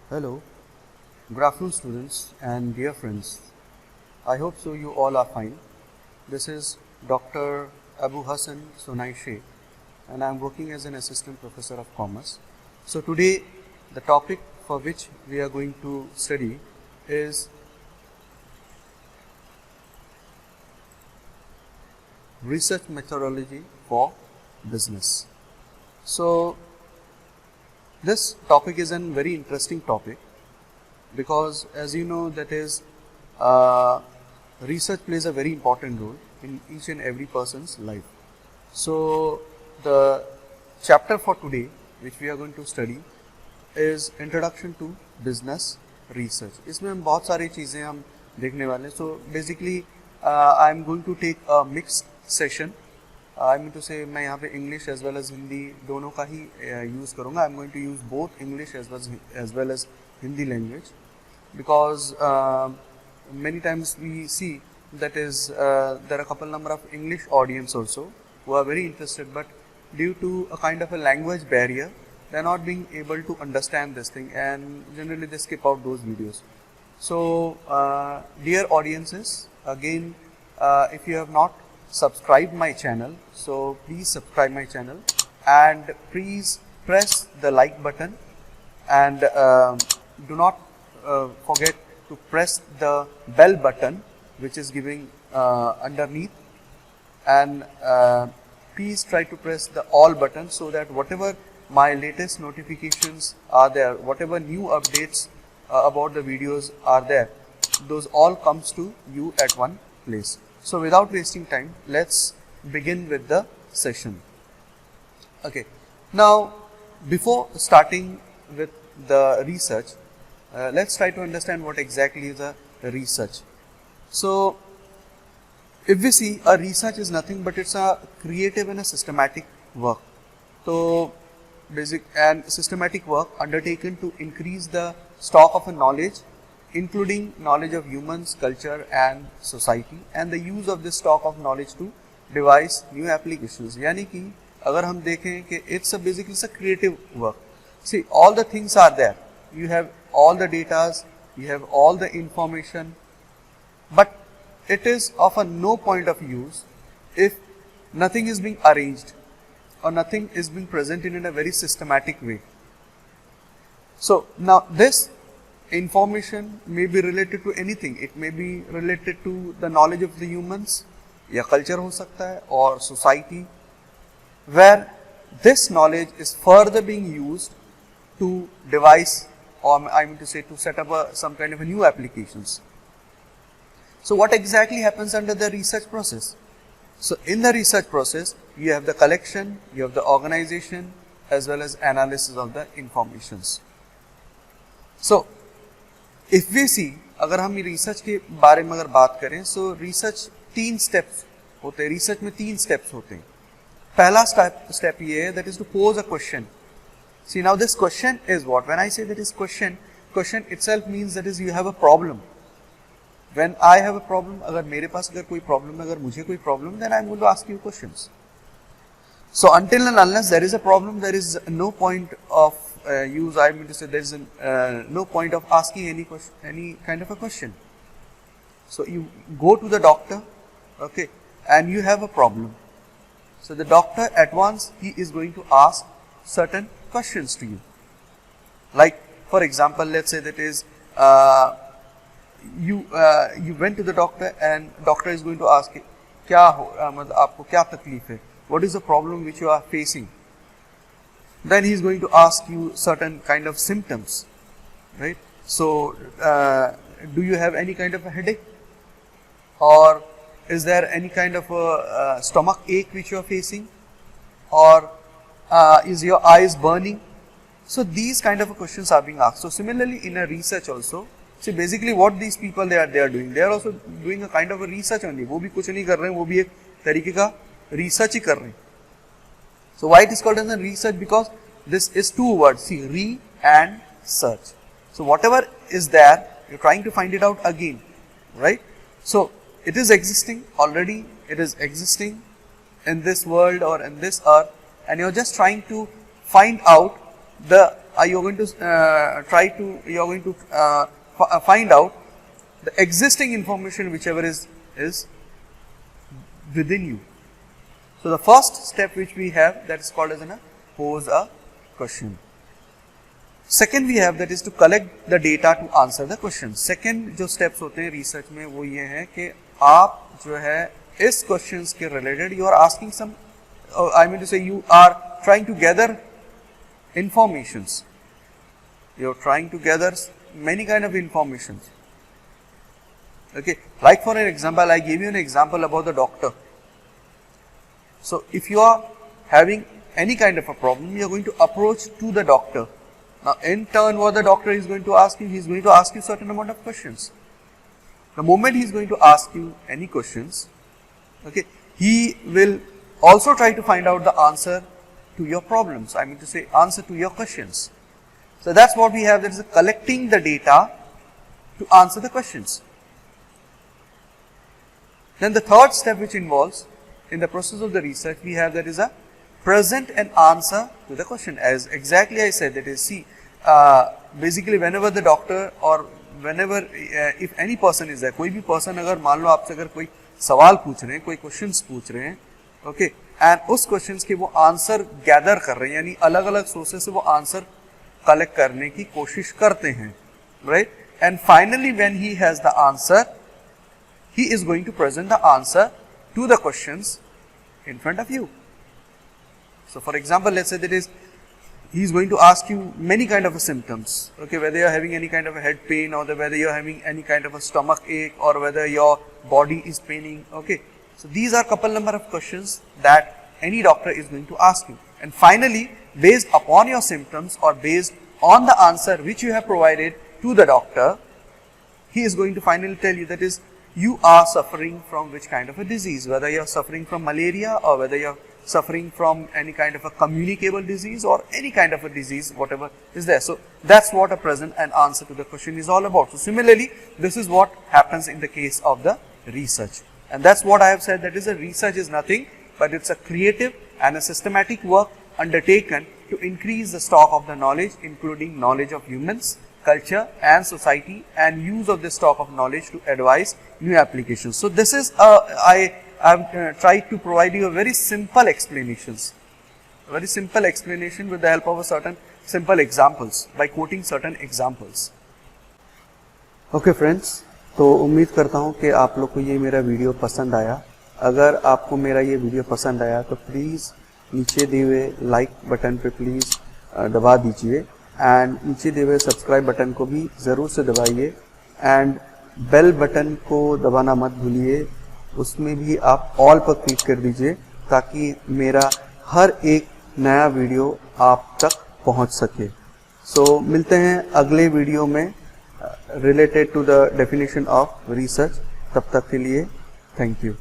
Hello, good afternoon students and dear friends. I hope so you all are fine. This is Dr. Abu Hassan Sonai Sheikh and I am working as an assistant professor of commerce. So today the topic for which we are going to study is research methodology for business. So this topic is a very interesting topic because as you know that is research plays a very important role in each and every person's life. So the chapter for today which we are going to study is introduction to business research. इसमें हम बहुत सारी चीज़ें हम देखने वाले हैं. So basically I am going to take a mixed session. I mean to say मैं यहाँ पे English as well as Hindi दोनों का ही use करूँगा. I am going to use both English as well as Hindi language because many times we see that is there are a couple number of English audience also who are very interested, but due to a kind of a language barrier they are not being able to understand this thing and generally they skip out those videos. So dear audiences, again if you have not subscribe my channel, so please subscribe my channel and please press the like button and do not forget to press the bell button which is giving underneath, and please try to press the all button so that whatever my latest notifications are there, whatever new updates about the videos are there, those all comes to you at one place. So without wasting time, let's begin with the session. Okay. Now, before starting with the research, let's try to understand what exactly is a research. So, if we see a research is nothing but it's a creative and a systematic work. So, basic and systematic work undertaken to increase the stock of a knowledge, including knowledge of humans, culture and society, and the use of this stock of knowledge to devise new applications. यानी कि अगर हम देखें कि it's a basically it's a creative work. See, all the things are there. You have all the datas, you have all the information, but it is of a no point of use if nothing is being arranged or nothing is being presented in a very systematic way. So now this information may be related to anything. It may be related to the knowledge of the humans, या culture हो सकता है, or society, where this knowledge is further being used to devise, or I mean to say to set up some kind of a new applications. So what exactly happens under the research process? So in the research process, you have the collection, you have the organization, as well as analysis of the informations. So if we see, अगर हम research के बारे में अगर बात करें, so research 3 steps होते हैं. research में 3 steps होते हैं. पहला step ये है, that is to pose a question. See, now this question is what? When I say that is question itself means that is you have a problem. When I have a problem, अगर मेरे पास अगर कोई problem, अगर मुझे कोई problem, then I am going to ask you questions. So until and unless there is a problem, there is no point of use. I mean to say there is no point of asking any question, any kind of a question. So you go to the doctor, okay, and you have a problem. So the doctor at once he is going to ask certain questions to you. Like for example, let's say that is you went to the doctor and doctor is going to ask you, क्या हो मतलब आपको क्या तकलीफ है? What is the problem which you are facing? Then he is going to ask you certain kind of symptoms, right? So, do you have any kind of a headache? Or is there any kind of a stomach ache which you are facing? Or is your eyes burning? So, these kind of questions are being asked. So, similarly in a research also, see basically what these people they are doing, they are also doing a kind of a research only. वो भी कुछ नहीं कर रहे हैं, वो भी एक तरीके का research ही कर रहे हैं. So why it is called as a research? Because this is 2 words, see, re and search. So whatever is there, you are trying to find it out again, right? So it is existing already, it is existing in this world or in this earth, and you are just trying to find out the you're going to find out the existing information whichever is within you. So the first step which we have, that is called as pose a question. Second we have, that is to collect the data to answer the question. Second जो steps होते हैं research में वो ये है कि आप जो है इस questions के related you are asking some, I mean to say you are trying to gather informations. You are trying to gather many kind of informations. Okay, like for an example, I gave you an example about the doctor. So if you are having any kind of a problem, you are going to approach to the doctor. Now in turn what the doctor is going to ask you, he is going to ask you certain amount of questions. The moment he is going to ask you any questions, okay, he will also try to find out the answer to your problems, I mean to say answer to your questions. So that's what we have, that is collecting the data to answer the questions. Then the third step which involves in the process of the research, we have that is a present an answer to the question. As exactly I said, that is, see, basically whenever the doctor or whenever if any person is there, कोई भी person अगर मान लो आपसे अगर कोई सवाल पूछ रहे हैं, कोई questions पूछ रहे हैं, okay, and उस questions के वो answer gather कर रहे हैं, यानी अलग अलग sources से वो answer collect करने की कोशिश करते हैं, right? And finally when he has the answer, he is going to present the answer to the questions in front of you. So for example, let's say that is, he is going to ask you many kind of symptoms, okay, whether you are having any kind of a head pain or whether you are having any kind of a stomach ache or whether your body is paining, okay. So these are couple number of questions that any doctor is going to ask you. And finally, based upon your symptoms or based on the answer which you have provided to the doctor, he is going to finally tell you, that is, you are suffering from which kind of a disease, whether you are suffering from malaria or whether you are suffering from any kind of a communicable disease or any kind of a disease, whatever is there. So that's what a present and answer to the question is all about. So similarly, this is what happens in the case of the research. And that's what I have said, that is, a research is nothing but it's a creative and a systematic work undertaken to increase the stock of the knowledge, including knowledge of humans, culture and society, and use of this stock of knowledge to advise new applications. So this is I have tried to provide you a very simple explanations, a very simple explanation with the help of a certain simple examples, by quoting certain examples. Okay friends, तो उम्मीद करता हूँ कि आप लोग को ये मेरा वीडियो पसंद आया. अगर आपको मेरा ये वीडियो पसंद आया तो प्लीज़ नीचे दिए हुए लाइक बटन पे प्लीज़ दबा दीजिए, एंड नीचे दिए हुए सब्सक्राइब बटन को भी ज़रूर से दबाइए, एंड बेल बटन को दबाना मत भूलिए, उसमें भी आप ऑल पर क्लिक कर दीजिए ताकि मेरा हर एक नया वीडियो आप तक पहुंच सके. सो मिलते हैं अगले वीडियो में related to the definition of research. तब तक के लिए थैंक यू.